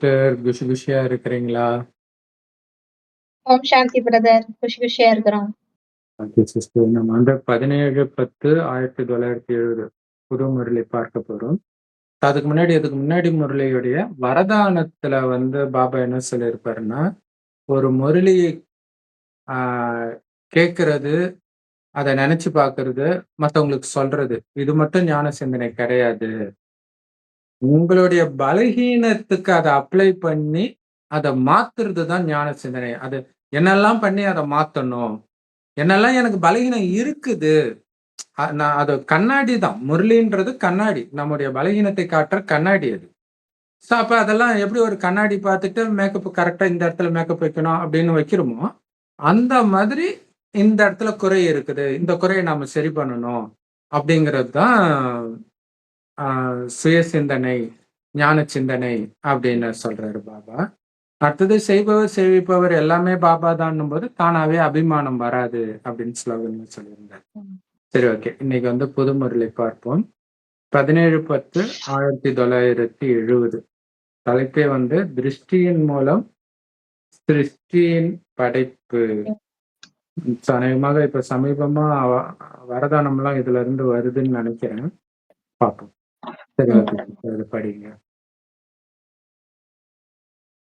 Sister குஷி குஷியா இருக்கிறீங்களா? ஓம் சாந்தி brother. குஷியா இருக்கிறோம். Okay sister. நம்ம வந்து 17/10/1970 புது முரளி பார்க்க போறோம். இதுக்கு முன்னாடி முரளியுடைய வரதானத்துல வந்து பாபா என்ன சொல்லியிருப்பாருன்னா, ஒரு முரளி கேட்கறது, அதை நினைச்சு பார்க்கறது, மற்றவங்களுக்கு சொல்றது, இது மட்டும் ஞான சிந்தனை கிடையாது. உங்களுடைய பலகீனத்துக்கு அதை அப்ளை பண்ணி அதை மாத்துறது தான் ஞான சிந்தனை. அது என்னெல்லாம் பண்ணி அதை மாத்தணும், என்னெல்லாம் எனக்கு பலகீனம் இருக்குது. நான் அது கண்ணாடி தான். முரளின்றது கண்ணாடி, நம்முடைய பலகீனத்தை காட்டுற கண்ணாடி அது. ஸோ அப்ப அதெல்லாம் எப்படி ஒரு கண்ணாடி பார்த்துட்டு மேக்கப் கரெக்டா இந்த இடத்துல மேக்கப் வைக்கணும் அப்படின்னு வைக்கிறோமோ, அந்த மாதிரி இந்த இடத்துல குறை இருக்குது, இந்த குறையை நாம சரி பண்ணணும் அப்படிங்கிறது தான் சுய சிந்தனை, ஞான சிந்தனை அப்படின்னு சொல்றாரு பாபா. அடுத்தது செய்பவர் சேவிப்பவர் எல்லாமே பாபா தான் போது தானாவே அபிமானம் வராது அப்படின்னு ஸ்லோகன் சொல்லியிருந்தார். சரி, ஓகே. இன்னைக்கு வந்து புது முரளி பார்ப்போம். 17/10/1970. தலைப்பே வந்து திருஷ்டியின் மூலம் சிருஷ்டியின் படைப்பு. அநேகமாக இப்ப சமீபமா வரதானம்லாம் இதுல இருந்து வருதுன்னு நினைக்கிறேன். பார்ப்போம். சரி, ஓகே. படிங்க.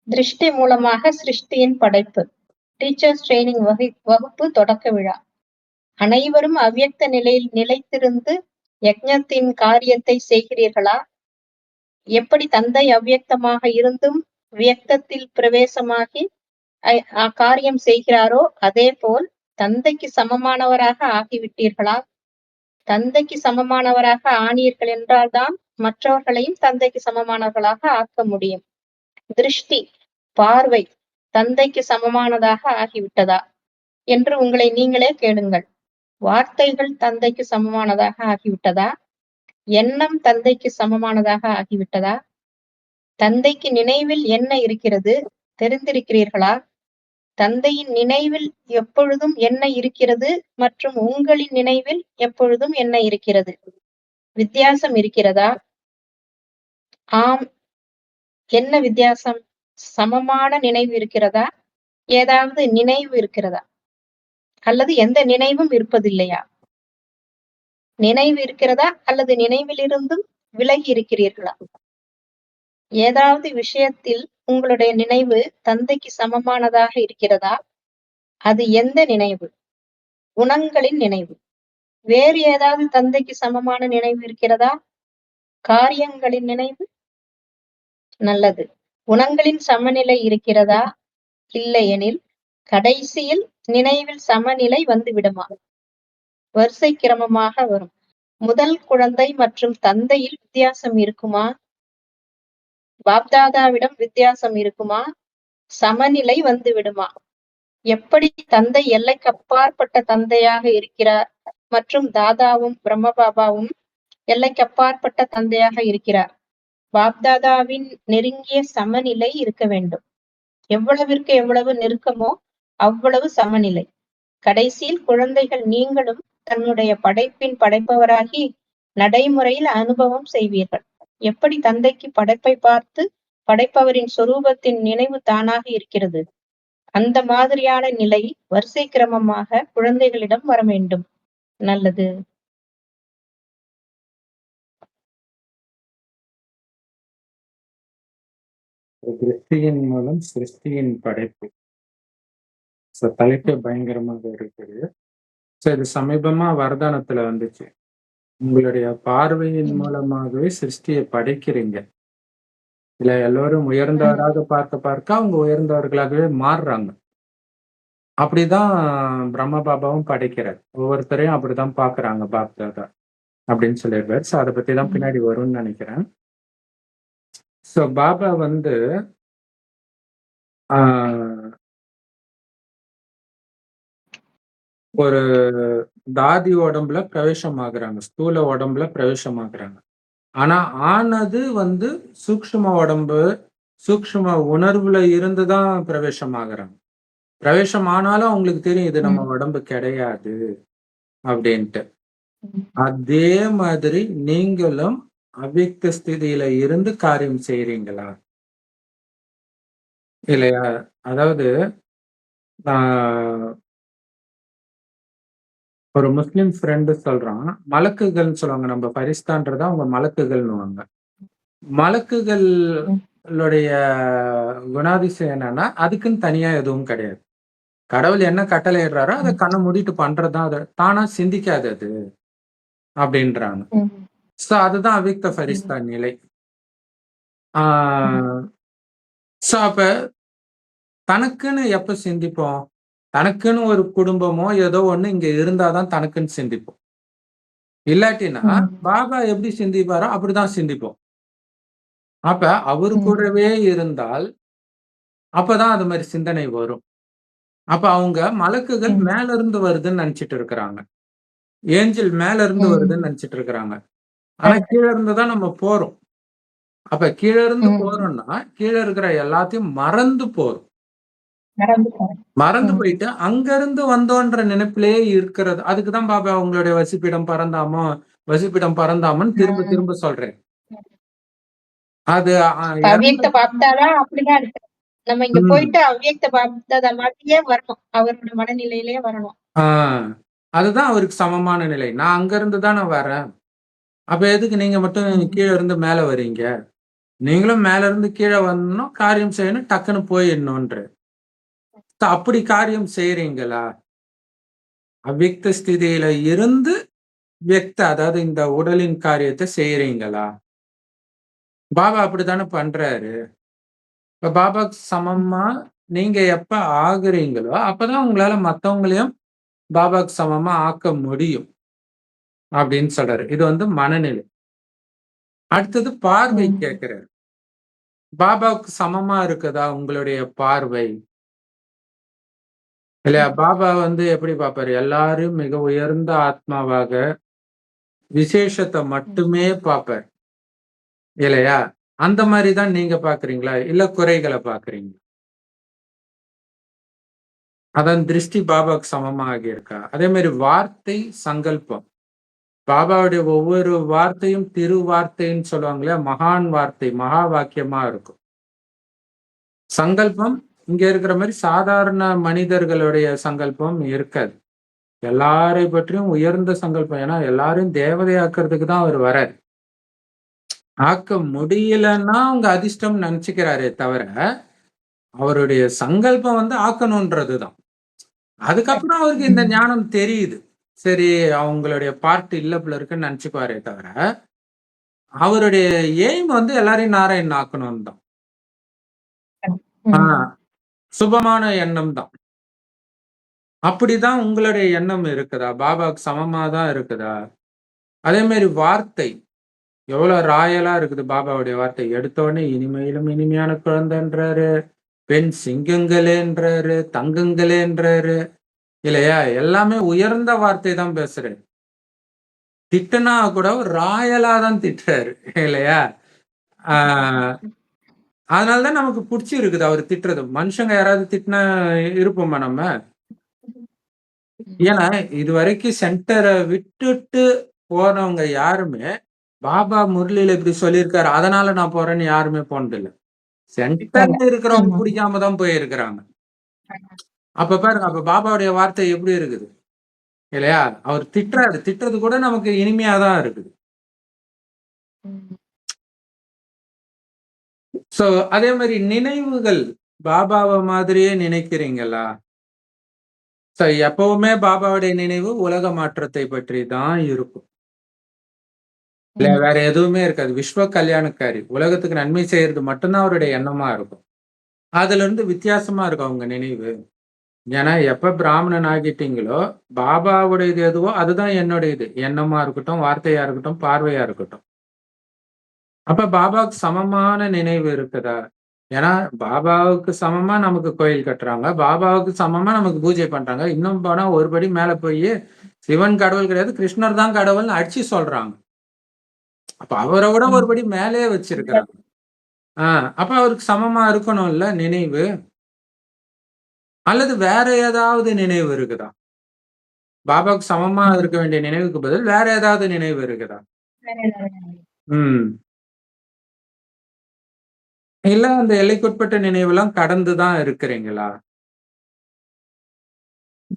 திருஷ்டி மூலமாக சிருஷ்டியின் படைப்பு. டீச்சர்ஸ் ட்ரைனிங் வகுப்பு தொடக்க விழா. அனைவரும் அவ்யக்த நிலையில் நிலைத்திருந்து யக்ஞத்தின் காரியத்தை செய்கிறீர்களா? எப்படி தந்தை அவ்யக்தமாக இருந்தும் வியக்தத்தில் பிரவேசமாகி காரியம் செய்கிறாரோ அதே போல் தந்தைக்கு சமமானவராக ஆகிவிட்டீர்களா? தந்தைக்கு சமமானவராக ஆனீர்கள் என்றால்தான் மற்றவர்களையும் தந்தைக்கு சமமானவர்களாக ஆக்க முடியும். திருஷ்டி, பார்வை தந்தைக்கு சமமானதாக ஆகிவிட்டதா என்று உங்களை நீங்களே கேளுங்கள். வார்த்தைகள் தந்தைக்கு சமமானதாக ஆகிவிட்டதா? எண்ணம் தந்தைக்கு சமமானதாக ஆகிவிட்டதா? தந்தைக்கு நினைவில் என்ன இருக்கிறது தெரிந்திருக்கிறீர்களா? தந்தையின் நினைவில் எப்பொழுதும் என்ன இருக்கிறது மற்றும் உங்களின் நினைவில் எப்பொழுதும் என்ன இருக்கிறது? வித்தியாசம் இருக்கிறதா? ஆம். என்ன வித்தியாசம்? சமமான நினைவு இருக்கிறதா? ஏதாவது நினைவு இருக்கிறதா? அல்லது எந்த நினைவும் இருப்பதில்லையா? நினைவு இருக்கிறதா அல்லது நினைவிலிருந்தும் விலகி இருக்கிறீர்களா? ஏதாவது விஷயத்தில் உங்களுடைய நினைவு தந்தைக்கு சமமானதாக இருக்கிறதா? அது எந்த நினைவு? குணங்களின் நினைவு. வேறு ஏதாவது தந்தைக்கு சமமான நினைவு இருக்கிறதா? காரியங்களின் நினைவு. நல்லது. குணங்களின் சமநிலை இருக்கிறதா? இல்லையெனில் கடைசியில் நினைவில் சமநிலை வந்துவிடுமா? வரிசை கிரமமாக வரும். முதல் குழந்தை மற்றும் தந்தையில் வித்தியாசம் இருக்குமா? பாப்தாதாவிடம் வித்தியாசம் இருக்குமா? சமநிலை வந்து விடுமா? எப்படி தந்தை எல்லைக்கு அப்பாற்பட்ட தந்தையாக இருக்கிறார் மற்றும் தாதாவும் பிரம்மபாபாவும் எல்லைக்கு அப்பாற்பட்ட தந்தையாக இருக்கிறார். பாப்தாதாவின் நெருங்கிய சமநிலை இருக்க வேண்டும். எவ்வளவிற்கு எவ்வளவு நெருக்கமோ அவ்வளவு சமநிலை. கடைசியில் குழந்தைகள் நீங்களும் தன்னுடைய படைப்பின் படைப்பவராகி நடைமுறையில் அனுபவம் செய்வீர்கள். எப்படி தந்தைக்கு படைப்பை பார்த்து படைப்பவரின் சொரூபத்தின் நினைவு தானாக இருக்கிறது, அந்த மாதிரியான நிலை வரிசை கிரமமாக குழந்தைகளிடம் வர வேண்டும். நல்லது. திருஷ்டியின் மூலம் சிருஷ்டியின் படைப்பு. தலைப்பே பயங்கரமாக இருக்குது. இது சமீபமா வரதானத்துல வந்துச்சு. உங்களுடைய பார்வையின் மூலமாகவே சிருஷ்டியை படைக்கிறீங்க. இல்ல எல்லோரும் உயர்ந்தவராக பார்க்க அவங்க உயர்ந்தவர்களாகவே மாறுறாங்க. அப்படிதான் பிரம்ம பாபாவும் படைக்கிறார். ஒவ்வொருத்தரையும் அப்படிதான் பாக்குறாங்க பாப்தாதா அப்படின்னு சொல்லிடுவார். ஸோ அதை பத்தி தான் பின்னாடி வரும்னு நினைக்கிறேன். ஸோ பாபா வந்து ஒரு தாதி உடம்புல பிரவேசம் ஆகுறாங்க, ஸ்தூல உடம்புல பிரவேசம் ஆகுறாங்க. ஆனா ஆனது வந்து சூக்ஷ்ம உடம்பு, சூக்ஷ்ம உணர்வுல இருந்துதான் பிரவேசம் ஆகுறாங்க. பிரவேசம் ஆனாலும் அவங்களுக்கு தெரியும் இது நம்ம உடம்பு கிடையாது அப்படின்ட்டு. அதே மாதிரி நீங்களும் அவ்யக்த ஸ்திதியில இருந்து காரியம் செய்றீங்களா? இல்லையா? அதாவது நான் ஒரு முஸ்லிம் ஃப்ரெண்டு சொல்றான். மலக்குகள்ன்னு சொல்லுவாங்க. நம்ம ஃபரிஸ்தான்றத அவங்க மலக்குகள்ன்னுவாங்க. ம். மலக்குகளுடைய குணாதிசயம் என்னன்னா, அதுக்குன்னு தனியா எதுவும் கிடையாது. கடவுள் என்ன கட்டளையிடுறாரோ, அத ம். கண்ண மூடிட்டு பண்றது தான் அது. தானா சிந்திக்காது அது அப்படின்றாங்க. ம். ஸோ அதுதான் அவ்யக்த ம். ஃபரிஸ்தா நிலை. ம். ஆ ஸோ அப்ப தனக்குன்னு எப்ப சிந்திப்போம்? தனக்குன்னு ஒரு குடும்பமோ, ஏதோ ஒண்ணு இங்க இருந்தா தான் தனக்குன்னு சிந்திப்போம். இல்லாட்டினா, ம். பாபா எப்படி சிந்திப்பாரோ அப்படிதான் சிந்திப்போம். அப்ப அவரு ம். கூடவே இருந்தால், அப்பதான் அது மாரி சிந்தனை வரும். அப்ப அவங்க மலக்குகள் ம். மேல இருந்து வருதுன்னு நெனச்சுட்டு இருக்கிறாங்க. ஏஞ்சல் மேல இருந்து வருதுன்னு ம். நெனச்சுட்டு இருக்கிறாங்க. ஆனா கரெக்ட். கீழ இருந்து தான் நம்ம போறோம். அப்ப கீழ இருந்து ம். போறோம்னா, கீழ இருக்கிற எல்லாத்தையும் மறந்து போறோம். மறந்து போறேன். மறந்து ம். போயிட்டு, அங்கருந்து வந்தோன்ற நெனைப்பிலேயே இருக்கிறது. அதுக்கு தான் பாபா உங்களுடைய வசிப்பிடம் பரந்தாமோ, வசிப்பிடம் பரந்தாமன்னு திரும்ப ம். திரும்ப சொல்றேன். அது இப்ப இறந்த அவ்வியக்த பாப்தாதா அப்படிதான் இருக்கு. நம்ம இங்க ம். போயிட்டு அவ்வியக்த பாப்தாதா மாதிரியே வரணும். அவரோட மனநிலையிலேயே வரணும். ஆ. அதுதான் அவருக்கு சமமான நிலை. நான் அங்கருந்து தான வரேன். அப்ப எதுக்கு நீங்க மட்டும் ம். கீழ இருந்து மேல வரீங்க? நீங்களும் மேல இருந்து கீழ வரணும், காரியம் செய்யணும், டக்குன்னு போயிடணுன்றாரு. அப்படி காரியம் செய்றீங்களா? அவ்யக்த ஸ்திதியில இருந்து அதாவது இந்த உடலின் காரியத்த செய்றீங்களா? பாபா அப்படித்தானே பண்றாரு. இப்ப பாபாக்கு ம். சமமா நீங்க எப்ப ஆகுறீங்களோ, அப்பதான் உங்களால மத்தவங்களையும் பாபாக்கு சமமா ஆக்க முடியும். அப்படின்னு சொல்றாரு. இது வந்து மனநிலை. அடுத்தது பார்வை ம். கேட்கிறாரு. பாபாவுக்கு சமமா இருக்குதா உங்களுடைய பார்வை? இல்லையா? ம். பாபா வந்து எப்படி பார்ப்பாரு? எல்லாரையும் மிக உயர்ந்த ஆத்மாவாக, விசேஷத்த ம். மட்டுமே பார்ப்பார். இல்லையா? அந்த மாரி தான் நீங்க பார்க்கிறீங்களா? இல்ல குறைகள பார்க்கிறீங்களா? அதன் திருஷ்டி பாபாவுக்கு சமமா ஆகியிருக்கா? அதே மாரி வார்த்தை, சங்கல்பம். பாபாவுடைய ஒவ்வொரு வார்த்தையும் திரு வார்த்தைன்னு சொல்லுவாங்க இல்லையா? மகான் வார்த்தை, மகா வாக்கியமா இருக்கும். சங்கல்பம் இங்க இருக்கிற மாரி சாதாரண மனிதர்களுடைய சங்கல்பம் இருக்காது. எல்லாரை பற்றியும் உயர்ந்த சங்கல்பம். ஏன்னா எல்லாரையும் தேவதையாக்குறதுக்கு தான் அவரு வராரு. ஆக்க முடியலன்னா அவங்க அதிர்ஷ்டம்னு நெனச்சுக்கிறாரே தவிர, அவருடைய சங்கல்பம் வந்து ஆக்கணுன்றது தான். அதுக்கப்புறம் அவருக்கு இந்த ம். ஞானம் தெரியுது. சரி அவங்களுடைய பார்ட் இல்ல போல இருக்குன்னு நெனச்சுக்குவாரே தவிர, அவருடைய எய்ம் வந்து எல்லாரையும் நாராயணன் ஆக்கணும்னு தான். ஆ ம். சுபமான எண்ணம் தான். அப்படிதான் உங்களுடைய எண்ணம் இருக்குதா? பாபாவுக்கு சமமா தான் இருக்குதா? அதே மாரி வார்த்தை. எவ்வளோ ராயலா இருக்குது பாபாவுடைய வார்த்தை. எடுத்த உடனே இனிமையிலும் இனிமையான குழந்தைன்றாரு. பெண் சிங்கங்களேன்றாரு, தங்கங்களேன்றாரு. இல்லையா? எல்லாமே உயர்ந்த வார்த்தை தான் பேசுறாரு. திட்டுனா கூட ராயலா தான் திட்டுறாரு. இல்லையா? ஆ அதனால தான் நமக்கு புடிச்சிருக்குது அவரு திட்டுறது. மனுஷங்க யாராவது திட்டினா இருப்போமா நம்ம? ஏன்னா, இதுவரைக்கும் சென்டர விட்டுட்டு போனவங்க யாருமே, பாபா முரளில இப்படி சொல்லியிருக்காரு. அதனால நான் போறேன்னு யாருமே போனதில்ல. போல. சென்டர்ல இருக்கிறவங்க ஆமா. புடிக்காம தான் போயிருக்கிறாங்க. அப்ப பாருங்க, அப்ப பாபாவுடைய வார்த்தை எப்படி இருக்குது? இல்லையா? அவர் திட்டுறாரு. திட்டுறது கூட நமக்கு இனிமையா தான் இருக்குது. ம். சோ, அதே மாரி நினைவுகள் பாபாவ மாதிரியே நினைக்கிறீங்களா? சோ, எப்பவுமே பாபாவுடைய நினைவு உலக மாற்றத்தை பற்றி தான் இருக்கும். இல்ல ம். வேற எதுவுமே இருக்காது. விஸ்வ கல்யாணக்காரி. உலகத்துக்கு நன்மை செய்யறது மட்டும் தான் அவருடைய எண்ணமா இருக்கும். அதிலிருந்து வித்தியாசமா இருக்கும் அவங்க நினைவு. ஏன்னா, எப்ப பிராமணன் ஆகிட்டீங்களோ, பாபாவுடையது எதுவோ அதுதான் என்னுடையது. எண்ணமா இருக்கட்டும், வார்த்தையா இருக்கட்டும், பார்வையா இருக்கட்டும். அப்ப பாபாவுக்கு சமமான நினைவு இருக்குதா? ஏன்னா, பாபாவுக்கு சமமா நமக்கு கோயில் கட்டுறாங்க. பாபாவுக்கு சமமா நமக்கு பூஜை பண்றாங்க. இன்னும் போனா ஒரு படி மேல போயி, சிவன் கடவுள் கிடையாது, கிருஷ்ணர் தான் கடவுள்னு அடிச்சு சொல்றாங்க. அப்ப அவர விட ஒரு ம். படி மேலயே வச்சிருக்கிறாங்க. ஆ அப்ப அவருக்கு சமமா இருக்கணும்ல நினைவு. அல்லது வேற ஏதாவது நினைவு இருக்குதா? பாபாவுக்கு சமமா ம். இருக்க வேண்டிய நினைவுக்கு பதில் வேற ஏதாவது நினைவு இருக்குதா? வேற ஏதாவது. ம். இல்ல அந்த எல்லைக்குட்பட்ட நினைவெல்லாம் கடந்து தான் இருக்கிறீங்களா?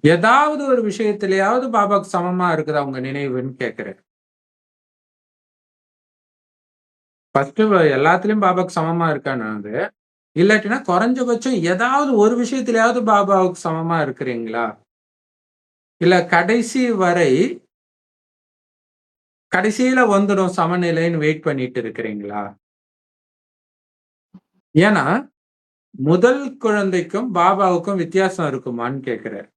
ஏதாவது ஒரு விஷயத்திலயாவது பாபாவுக்கு சமமா இருக்குதா உங்க நினைவுன்னு கேட்கிறேன். ஃபர்ஸ்ட்டு எல்லாத்துலயும் பாபாவுக்கு சமமா இருக்கான்னாங்க. இல்லாட்டினா குறைஞ்சபட்சம் ஏதாவது ஒரு விஷயத்திலயாவது பாபாவுக்கு சமமா இருக்கிறீங்களா? இல்ல கடைசி வரை கடைசியில வந்துடும் சமநிலைன்னு வெயிட் பண்ணிட்டு இருக்கிறீங்களா? ஏன்னா, முதல் குழந்தைக்கும் பாபாவுக்கும் வித்தியாசம் இருக்குமான்னு கேட்கிறேன்.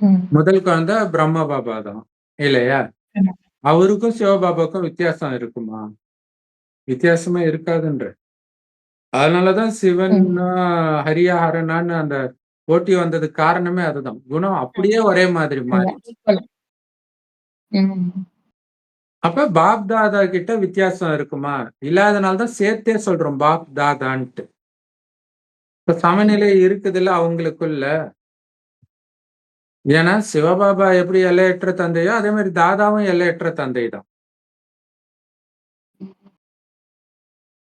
ம். முதல் குழந்தை பிரம்ம பாபா தான். இல்லையா? ஆமா. அவருக்கும் சிவபாபாவுக்கும் வித்தியாசம் இருக்குமா? வித்தியாசமே இருக்காதுன்றேன். அதனால தான் ம். சிவன்னா, ஹரியா, ஹரனான்னு அந்த போட்டி வந்ததுக்கு காரணமே அதுதான். குணம் அப்படியே ஆமா. ஒரே மாதிரி அதான் மாறிடுச்சு. ஈக்குவல். ம். அப்ப பாப் தாதா கிட்ட வித்தியாசம் இருக்குமா? இல்லாதனால தான் சேர்த்தே சொல்றோம் பாப் தாதான்ட்டு. இப்ப சமநிலை இருக்குதுல்ல அவங்களுக்குள்ள. ஏன்னா சிவபாபா எப்படி எல்லையற்ற தந்தையோ, அதே மாரி தாதாவும் எல்லையற்ற தந்தை தான்.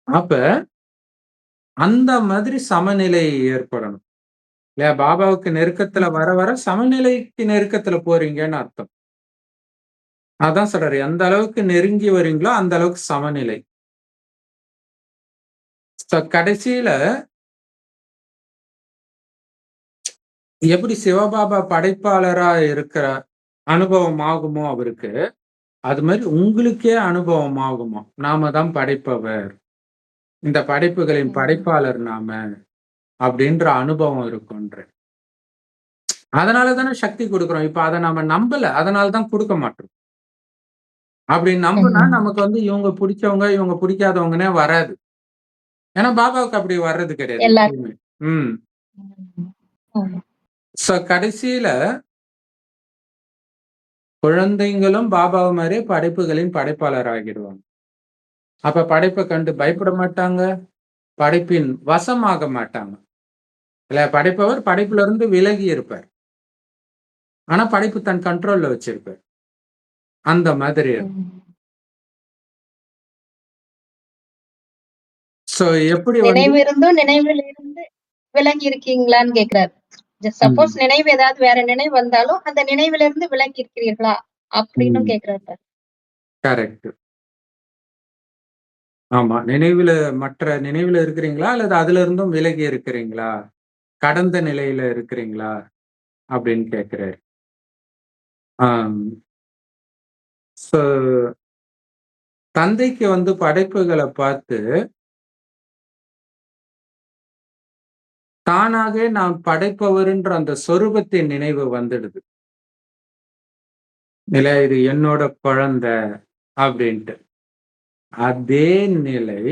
அப்ப அந்த மாதிரி சமநிலை ஏற்படணும். இல்லையா? பாபாவுக்கு நெருக்கத்துல ம். வர வர சமநிலைக்கு நெருக்கத்துல போறீங்கன்னு அர்த்தம். அதான் சொல்றாரு. எந்த அளவுக்கு நெருங்கி வரீங்களோ, அந்த அளவுக்கு சமநிலை. கடைசியில எப்படி சிவபாபா படைப்பாளரா இருக்கிற அனுபவம் ஆகுமோ அவருக்கு, அது மாரி உங்களுக்கே அனுபவம் ஆகுமாம். நாம தான் படைப்பவர். இந்த படைப்புகளின் ம். படைப்பாளர் நாம. அப்படின்ற அனுபவம் இருக்குன்றேன். அதனால தானே சக்தி குடுக்குறோம். இப்ப அத நாம நம்பல. அதனால தான் குடுக்க மாட்றோம். அப்படி நம்புனா ம். நமக்கு இவங்க புடிச்சவங்க, இவங்க புடிக்காதவங்கன்னே வராது. ஏன்னா பாபாவுக்கு அப்படி வர்றது கிடையாது எல்லாருக்கும். எப்பவுமே. ம். ம். ஆமா. கடைசியில குழந்தைங்களும் பாபாவ மாரியே படைப்புகளின் படைப்பாளர் ஆகிடுவாங்க. அப்ப படைப்ப கண்டு பயப்பட மாட்டாங்க. படைப்பின் வசமாக மாட்டாங்க. இல்ல படைப்பவர் படைப்புல இருந்து விலகி இருப்பார். ஆனா படைப்பு தன் கண்ட்ரோல்ல வச்சிருப்பார். அந்த மாதிரி. ம். சோ எப்படி நினைவு இருந்தும் நினைவில் இருந்து விலகி இருக்கீங்களான்னு கேட்கிறாரு. சப்போஸ் ம். நினைவு ஏதாவது வேற நினைவு வந்தாலும், அந்த நினைவிலிருந்து விலகி இருக்கிறீர்களா? அப்படின்னும் ம். கேட்கிறாரு பாரு. கரெக்ட். ஆமா. மற்ற நினைவுல இருக்கிறீங்களா? அல்லது அதுல இருந்தும் விலகி இருக்கிறீங்களா? கடந்த நிலையில இருக்கிறீங்களா? அப்படின்னு கேட்கிறாரு. ஆம். சோ தந்தைக்கு படைப்புகள பார்த்து, தானாவே நான் படைப்பவர்ன்ற அந்த சொரூபத்தின் நினைவு வந்துடுது. இல்ல இது என்னோட குழந்தை அப்படின்ட்டு. அதே நிலை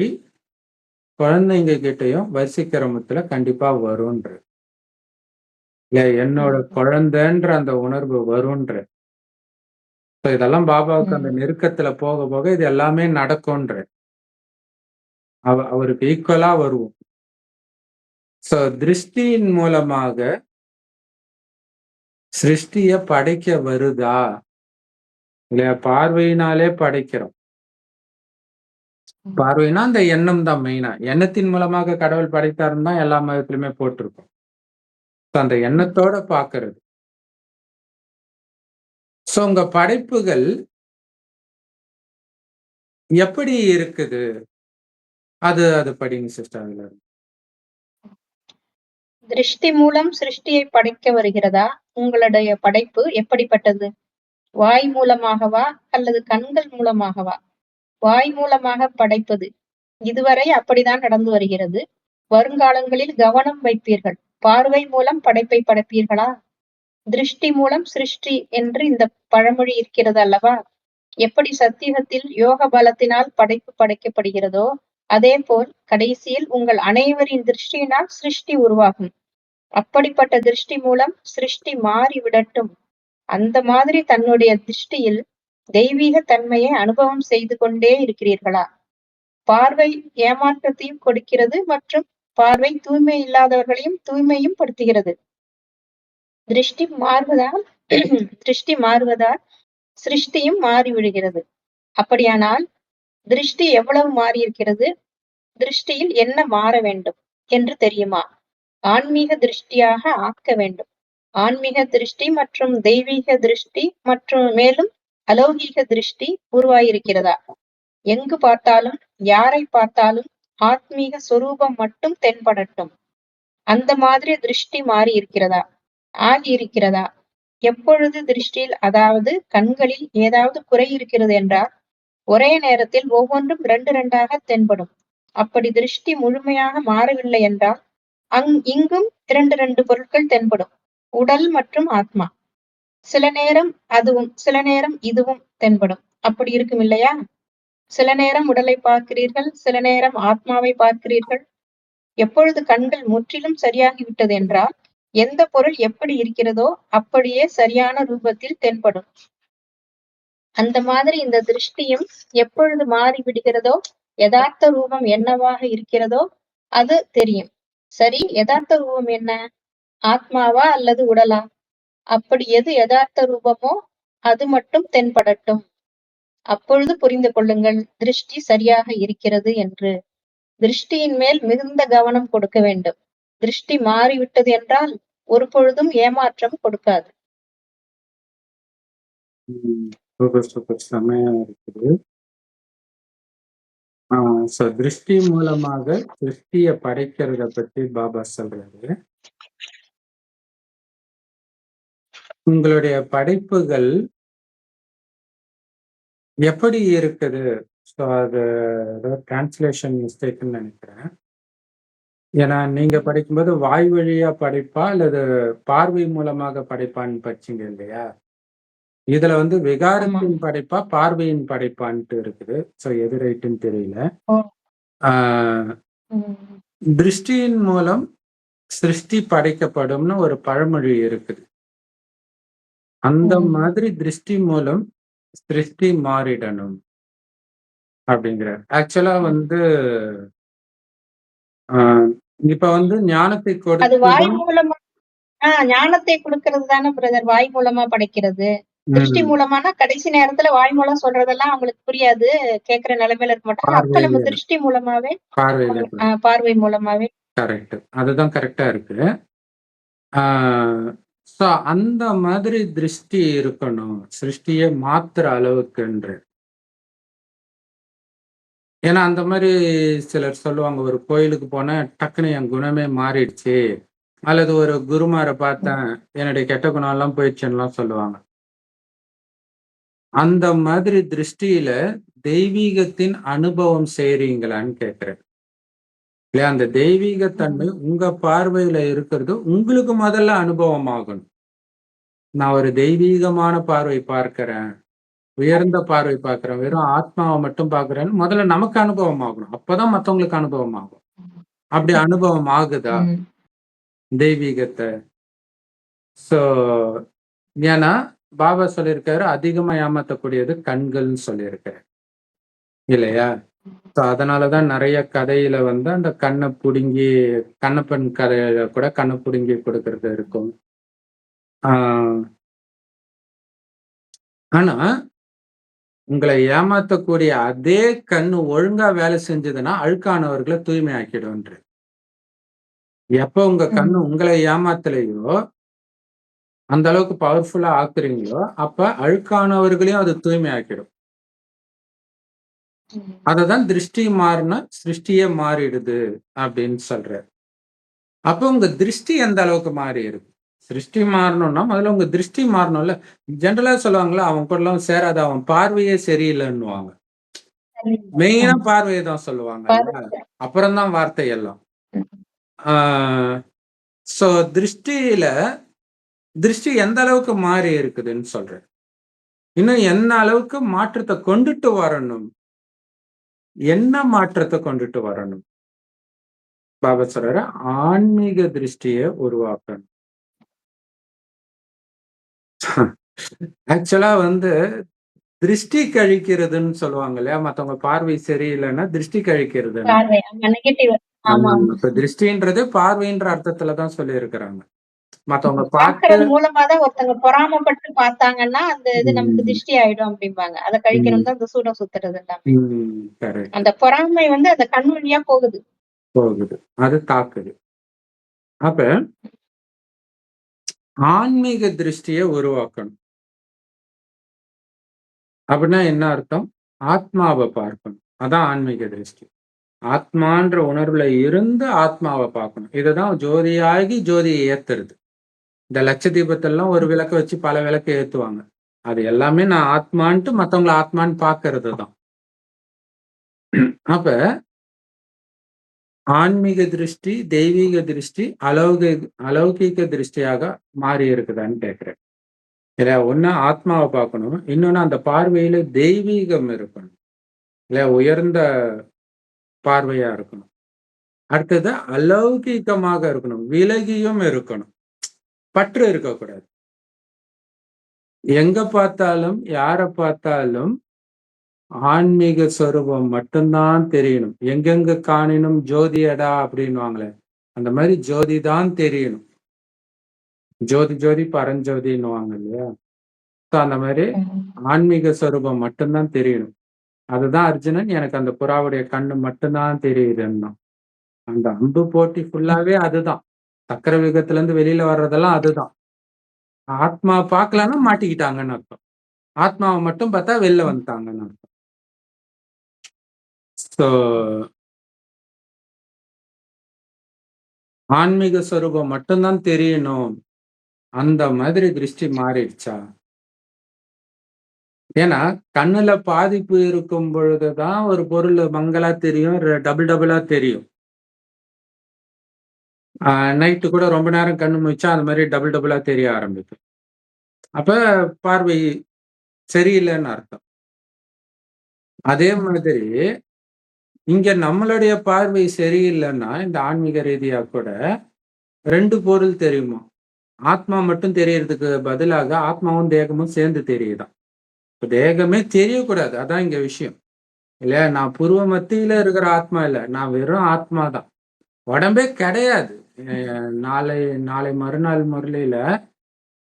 குழந்தைங்க கிட்டயும் வரிசை கிரமத்துல கண்டிப்பா வரும்ன்றாரு. இல்ல என்னோட ம். குழந்தைன்ற அந்த உணர்வு வரும்ன்றாரு. இதெல்லாம் பாபாவுக்கு அந்த ம். நெருக்கத்துல போக, போக இது எல்லாமே நடக்கும்ன்றாரு. அவருக்கு ஈக்குவலா வருவோம். திருஷ்டியின் மூலமாக சிருஷ்டிய படைக்க வருதா? இல்லையா? பார்வையினாலே படைக்கிறோம். ம். பார்வைனா அந்த எண்ணம் தான் மெயினா. எண்ணத்தின் மூலமாக கடவுள் படைத்தாருன்னு தான் எல்லா மதத்திலுமே போட்டிருக்கும். அந்த ம். எண்ணத்தோட பார்க்கிறது. உங்க படைப்புகள் எப்படி இருக்குது? அது அது படிங்க சிஸ்டர் அதுல. திருஷ்டி மூலம் சிருஷ்டியை படைக்க வருகிறதா? உங்களுடைய படைப்பு எப்படிப்பட்டது? வாய் மூலமாகவா? அல்லது கண்கள் மூலமாகவா? வாய் மூலமாக படைப்பது. இதுவரை அப்படிதான் நடந்து வருகிறது. வருங்காலங்களில் கவனம் வைப்பீர்கள். பார்வை மூலம் படைப்பை படைப்பீர்களா? திருஷ்டி மூலம் சிருஷ்டி என்று இந்த பழமொழி இருக்கிறது அல்லவா? எப்படி சத்தியுகத்தில் யோக பலத்தினால் படைப்பு படைக்கப்படுகிறதோ, அதேபோல் கடைசியில் உங்கள் அனைவரின் திருஷ்டியினால் சிருஷ்டி உருவாகும். அப்படிப்பட்ட திருஷ்டி மூலம் சிருஷ்டி மாறி விடட்டும். அந்த மாதிரி தன்னுடைய திருஷ்டியில் தெய்வீக தன்மையை அனுபவம் செய்து கொண்டே இருக்கிறீர்களா? பார்வை ஏமாற்றத்தையும் கொடுக்கிறது மற்றும் பார்வை தூய்மை இல்லாதவர்களையும் தூய்மையும் படுத்துகிறது. திருஷ்டி மாறுவதால் திருஷ்டி மாறுவதால் சிருஷ்டியும் மாறி விடுகிறது. அப்படியானால் திருஷ்டி எவ்வளவு மாறியிருக்கிறது? திருஷ்டியில் என்ன மாற வேண்டும் என்று தெரியுமா? ஆன்மீக திருஷ்டியாக ஆக்க வேண்டும். ஆன்மீக திருஷ்டி மற்றும் தெய்வீக திருஷ்டி மற்றும் மேலும் அலௌகீக திருஷ்டி உருவாயிருக்கிறதா? எங்கு பார்த்தாலும், யாரை பார்த்தாலும் ஆத்மீக சொரூபம் மட்டும் தென்படட்டும். அந்த மாதிரி திருஷ்டி மாறி இருக்கிறதா? ஆகியிருக்கிறதா? எப்பொழுது திருஷ்டியில், அதாவது கண்களில் ஏதாவது குறை இருக்கிறது என்றால் ஒரே நேரத்தில் ஒவ்வொன்றும் 2 தென்படும். அப்படி திருஷ்டி முழுமையாக மாறவில்லை என்றால் இங்கும் 2 பொருட்கள் தென்படும். உடல் மற்றும் ஆத்மா. சில நேரம் அதுவும், சில நேரம் இதுவும் தென்படும். அப்படி இருக்கும் இல்லையா? சில நேரம் உடலை பார்க்கிறீர்கள், சில நேரம் ஆத்மாவை பார்க்கிறீர்கள். எப்பொழுது கண்கள் முற்றிலும் சரியாகிவிட்டது என்றால் எந்த பொருள் எப்படி இருக்கிறதோ அப்படியே சரியான ரூபத்தில் தென்படும். அந்த மாதிரி இந்த திருஷ்டியும் எப்பொழுது மாறி விடுகிறதோ, யதார்த்த ரூபம் என்னவாக இருக்கிறதோ அது தெரியும். சரி, யதார்த்த ரூபம் என்ன? ஆத்மாவா அல்லது உடலா? அப்படி எது யதார்த்த ரூபமோ அது மட்டும் தென்படட்டும். அப்பொழுது புரிந்து கொள்ளுங்கள் திருஷ்டி சரியாக இருக்கிறது என்று. திருஷ்டியின் மேல் மிகுந்த கவனம் கொடுக்க வேண்டும். திருஷ்டி மாறிவிட்டது என்றால் ஒரு பொழுதும் ஏமாற்றம் கொடுக்காது. சூப்பர் சூப்பர், செமையா இருக்குது. திருஷ்டி மூலமாக சிருஷ்டிய படைக்கிறத பத்தி பாபா சொல்றாரு. உங்களுடைய படைப்புகள் எப்படி இருக்குது? ஸோ அது ஏதோ டிரான்ஸ்லேஷன் மிஸ்டேக்னு நினைக்கிறேன். ஏன்னா நீங்க படிக்கும்போது வாய் வழியா படைப்பா அல்லது பார்வை மூலமாக படைப்பான்னு படிச்சீங்க இல்லையா? இதுல வந்து விகாரத்தின் படைப்பா பார்வையின் படைப்பான்ட்டு இருக்குது. ஸோ எது ரைட்டுன்னு தெரியல. திருஷ்டியின் மூலம் சிருஷ்டி படைக்கப்படும்னு ஒரு பழமொழி இருக்குது. அந்த மாதிரி திருஷ்டி மூலம் சிருஷ்டி மாறிடணும் அப்படிங்கிற. ஆக்சுவலா வந்து இப்ப வந்து ஞானத்தை அது வாய் கொடுத்து மூலமா ஞானத்தை கொடுக்கிறது தானே பிரதர், வாய் மூலமா படைக்கிறது. திருஷ்டி மூலமானா கடைசி நேரத்துல வாய் மூலம் சொல்றதெல்லாம் அவங்களுக்கு புரியாது, கேட்கிற நிலைமையில இருக்க மாட்டாங்க. அப்ப நம்ம திருஷ்டி மூலமாவே, பார்வை மூலமாவே. கரெக்ட், அதுதான் கரெக்டா இருக்கு. சோ அந்த மாதிரி திருஷ்டி இருக்கணும், சிருஷ்டியை மாத்துற அளவுக்குன்ற. ஏன்னா அந்த மாதிரி சிலர் சொல்லுவாங்க, ஒரு கோயிலுக்கு போன டக்குன்னு என் குணமே மாறிடுச்சு, அல்லது ஒரு குருமாரை பார்த்தேன் என்னுடைய கெட்ட குணம் எல்லாம் போயிடுச்சுன்னு சொல்லுவாங்க. அந்த மாதிரி திருஷ்டியில தெய்வீகத்தின் அனுபவம் செய்றீங்களான்னு கேட்கிறேன் இல்லையா? அந்த தெய்வீகத்தன்மை உங்க பார்வையில இருக்கிறது உங்களுக்கு முதல்ல அனுபவம் ஆகணும். நான் ஒரு தெய்வீகமான பார்வை பார்க்கிறேன், உயர்ந்த பார்வை பார்க்கிறேன், வெறும் ஆத்மாவை மட்டும் பார்க்கிறேன்னு முதல்ல நமக்கு அனுபவம் ஆகணும். அப்பதான் மத்தவங்களுக்கு அனுபவம் ஆகும். அப்படி அனுபவம் ஆகுதா தெய்வீகத்தை? சோ ஏன்னா பாபா சொல்லியிருக்காரு, அதிகமா ஏமாத்தக்கூடியது கண்கள்னு சொல்லியிருக்காரு இல்லையா? அதனாலதான் நிறைய கதையில வந்து அந்த கண்ணை புடுங்கி, கண்ணப்பன் கதையில கூட கண்ணை புடுங்கி கொடுக்கறது இருக்கும். ஆனா உங்களை ஏமாத்தக்கூடிய அதே கண்ணு ஒழுங்கா வேலை செஞ்சதுன்னா அழுக்கானவர்களை தூய்மை ஆக்கிடும். எப்ப உங்க கண்ணு உங்களை ஏமாத்தலையோ, அந்த அளவுக்கு பவர்ஃபுல்லா ஆக்குறீங்களோ, அப்ப அழுக்கானவர்களையும் அது தூய்மை ஆக்கிடும். அததான் திருஷ்டி மாறினா சிருஷ்டியே மாறிடுது அப்படின்னு சொல்ற. அப்ப உங்க திருஷ்டி எந்த அளவுக்கு மாறி இருக்கு? சிருஷ்டி மாறணும்னா முதல்ல உங்க திருஷ்டி மாறணும்ல. ஜென்ரலா சொல்லுவாங்களா, அவன் கூட எல்லாம் சேராத, அவன் பார்வையே சரியில்லைன்னுவாங்க. மெயினா பார்வையை தான் சொல்லுவாங்க, அப்புறம்தான் வார்த்தை எல்லாம். சோ திருஷ்டியில திருஷ்டி எந்த அளவுக்கு மாறி இருக்குதுன்னு சொல்றேன். இன்னும் என்ன அளவுக்கு மாற்றத்தை கொண்டுட்டு வரணும், என்ன மாற்றத்தை கொண்டுட்டு வரணும்? பாபா சொல்ற ஆன்மீக திருஷ்டியை உருவாக்கணும். ஆக்சுவலா வந்து திருஷ்டி கழிக்கிறதுன்னு சொல்லுவாங்க இல்லையா? மத்தவங்க பார்வை சரியில்லைன்னா திருஷ்டி கழிக்கிறது. இப்ப திருஷ்டின்றது பார்வைன்ற அர்த்தத்துலதான் சொல்லி இருக்கிறாங்க. மத்தவங்க பார்த்து பார்க்கறது மூலமா தான் ஒருத்தங்க பொறாமைப்பட்டு பார்த்தாங்கன்னா, அந்த இது நமக்கு ம், திருஷ்டி ஆயிடும் அப்படிம்பாங்க. அத கழிக்கணும் ம், தான் இந்த சூடம் சுத்துறது எல்லாமே. கரெக்ட். அந்த பொறாமை வந்து அந்த கண் வழியா போகுது. போகுது. அது தாக்குது. அப்ப ஆன்மீக திருஷ்டிய உருவாக்கணும். அப்படின்னா என்ன அர்த்தம்? ஆத்மாவ பார்க்கணும். அதான் ஆன்மீக திருஷ்டி. ஆத்மான்ற உணர்வுல இருந்து ஆத்மாவ பார்க்கணும். இதுதான் ஜோதியாகி ஜோதியை ஏத்துறது. இந்த லட்சதீபத்தெல்லாம் ஒரு விளக்க வச்சு பல விளக்கு ஏத்துவாங்க. அது எல்லாமே நான் ஆத்மான்ட்டு மத்தவங்கள ஆத்மான்னு பார்க்கறது தான். அப்ப ஆன்மீக திருஷ்டி, தெய்வீக திருஷ்டி, அலௌகிக திருஷ்டியாக மாறி இருக்குதான்னு கேட்கிறேன். இல்ல ஒண்ணு ஆத்மாவ பார்க்கணும். இன்னொன்னு அந்த பார்வையில தெய்வீகம் இருக்கணும். இல்ல உயர்ந்த பார்வையா இருக்கணும். அடுத்தது அலௌகிகமாக இருக்கணும். விலகியும் இருக்கணும். பற்று இருக்கக்கூடாது. எங்க பார்த்தாலும், யார பார்த்தாலும் ஆன்மீக சொரூபம் மட்டும்தான் தெரியணும். எங்கெங்க காணினும் ஜோதியடா அப்படின்னுவாங்களே, அந்த மாதிரி ஜோதி தான் தெரியணும். ஜோதி ஜோதி பரஞ்சோதின்னுவாங்க இல்லையா? அந்த மாதிரி ஆன்மீக சொரூபம் மட்டும்தான் தெரியணும். அதுதான் அர்ஜுனன் எனக்கு அந்த புறாவுடைய கண்ணு மட்டும்தான் தெரியுதுன்னா. அந்த அம்பு போட்டி ஃபுல்லாவே அதுதான். சக்கர வியூகத்துல இருந்து வெளியில வர்றதெல்லாம் அதுதான். ஆத்மா பார்க்கலன்னா மாட்டிக்கிட்டாங்கன்னு அர்த்தம். ஆத்மாவை மட்டும் பார்த்தா வெளில வந்துட்டாங்கன்னு அர்த்தம். ஸோ ஆன்மீக சொரூபம் மட்டும்தான் தெரியணும். அந்த மாதிரி திருஷ்டி மாறிடுச்சா? ஏன்னா, கண்ணுல பாதிப்பு இருக்கும் பொழுதுதான் ஒரு பொருள் மங்கலா தெரியும். டபுள் டபுளா தெரியும். நைட்டு கூட ரொம்ப நேரம் கண்ணு முழிச்சா அந்த மாதிரி டபுள் டபுளா தெரிய ஆரம்பிக்கும். அப்ப பார்வை சரியில்லைன்னு அர்த்தம். அதே மாதிரி இங்க நம்மளுடைய பார்வை சரியில்லைன்னா, இந்த ஆன்மீக ரீதியா கூட 2 பொருள் தெரியுமா? ஆத்மா மட்டும் தெரியறதுக்கு பதிலாக ஆத்மாவும், தேகமும் சேர்ந்து தெரியுதாம். இப்ப தேகமே தெரியக்கூடாது. அதான் இங்க விஷயம். இல்லையா? நான் புருவ மத்தியில இருக்கிற ஆத்மா இல்ல. நான் வெறும் ஆத்மா தான். உடம்பே கிடையாது. நாளை நாளை மறுநாள் முரளியில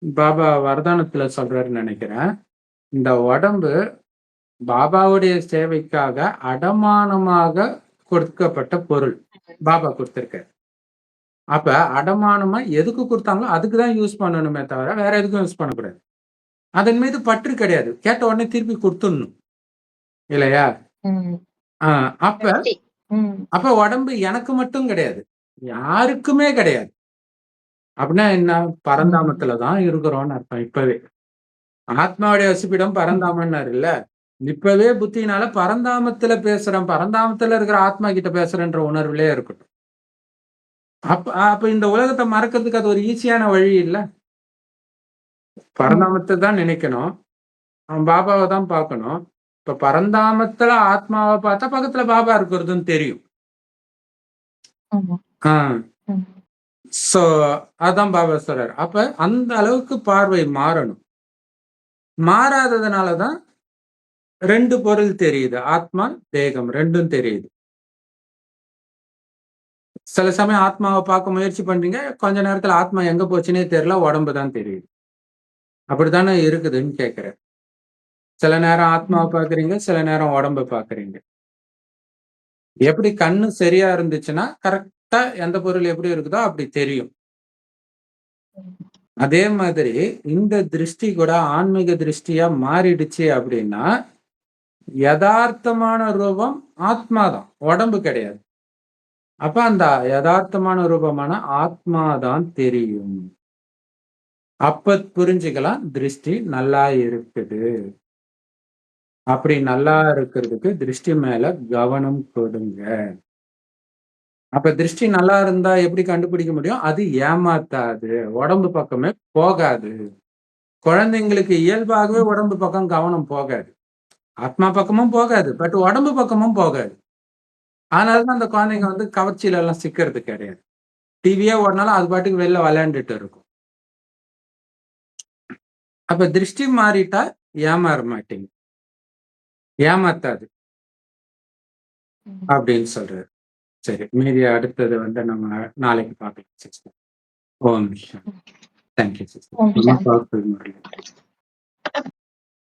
பாபா வரதானத்துல சொல்றாருன்னு நினைக்கிறேன். இந்த உடம்பு பாபாவுடைய சேவைக்காக அடமானமாக கொடுக்கப்பட்ட பொருள். பாபா கொடுத்திருக்காரு. அப்ப அடமானமா எதுக்கு கொடுத்தாங்களோ அதுக்கு தான் யூஸ் பண்ணணுமே தவிர வேற எதுக்கும் யூஸ் பண்ணக்கூடாது. அதன் மீது பற்று கிடையாது. கேட்ட உடனே திருப்பி கொடுத்துடணும். இல்லையா? அப்ப அப்ப உடம்பு எனக்கு மட்டும் கிடையாது. யாருக்குமே கிடையாது. அப்படின்னா என்ன? பரந்தாமத்துல தான் இருக்கிறோம்னு அர்த்தம் இப்பவே. ஆத்மாவுடைய வசிப்பிடம் பரந்தாமன்னாரு இல்ல. இப்பவே புத்தியினால பரந்தாமத்துல பேசுறேன். பரந்தாமத்துல இருக்கிற ஆத்மா கிட்ட பேசுறேன்ற உணர்வுலயே இருக்கட்டும். அப்ப இந்த உலகத்தை மறக்கிறதுக்கு அது ஒரு ஈஸியான வழி இல்ல. பரந்தாமத்தை தான் நினைக்கணும். பாபாவை தான் பார்க்கணும். இப்ப பரந்தாமத்துல ஆத்மாவை பார்த்தா பக்கத்துல பாபா இருக்கிறதுன்னு தெரியும். சோ அதான் பாபா சொல்றாரு. அப்ப அந்த அளவுக்கு பார்வை மாறணும். மாறாததுனாலதான் 2 பொருள் தெரியுது. ஆத்மா, தேகம் 2ம் தெரியுது. சில சமயம் ஆத்மாவை பார்க்க முயற்சி பண்றீங்க. கொஞ்ச நேரத்துல ஆத்மா எங்க போச்சுன்னே தெரியல. உடம்பு தான் தெரியுது. அப்படித்தானே இருக்குதுன்னு கேட்கிறேன். சில நேரம் ஆத்மாவை பார்க்குறீங்க, சில நேரம் உடம்ப பார்க்குறீங்க. எப்படி கண்ணு சரியா இருந்துச்சுன்னா, கரெக்ட்டா எந்த பொருள் எப்படி இருக்குதோ அப்படி தெரியும். அதே மாதிரி இந்த திருஷ்டி கூட ஆன்மீக திருஷ்டியா மாறிடுச்சு அப்படின்னா, யதார்த்தமான ரூபம் ஆத்மாதான், உடம்பு கிடையாது. அப்ப அந்த யதார்த்தமான ரூபமான ஆத்மாதான் தெரியும். அப்ப புரிஞ்சுக்கலாம் திருஷ்டி நல்லா இருக்குது. அப்படி நல்லா இருக்கிறதுக்கு திருஷ்டி மேல கவனம் கொடுங்க. அப்ப திருஷ்டி நல்லா இருந்தா எப்படி கண்டுபிடிக்க முடியும்? அது ஏமாத்தாது. உடம்பு பக்கமே போகாது. குழந்தைங்களுக்கு இயல்பாகவே உடம்பு பக்கம் கவனம் போகாது. ஆத்மா பக்கமும் போகாது. பட் உடம்பு பக்கமும் போகாது. அதனாலதான் அந்த குழந்தைங்க வந்து கவர்ச்சியில எல்லாம் சிக்கிறது கிடையாது. டிவியே ஓடினாலும் அது பாட்டுக்கு வெளில விளையாண்டுட்டு இருக்கும். அப்ப திருஷ்டி மாறிட்டா ஏமாற மாட்டீங்க. ஏமாத்தாது அப்படின்னு சொல்றாரு. சரி, மீதி அடுத்தது வந்து நம்ம நாளைக்கு பார்க்கலாம். Om Shanti. Thank you sister. Om ரொம்ப சாந்தி. பவர்ஃபுல் முரளி.